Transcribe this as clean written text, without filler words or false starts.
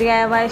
DIY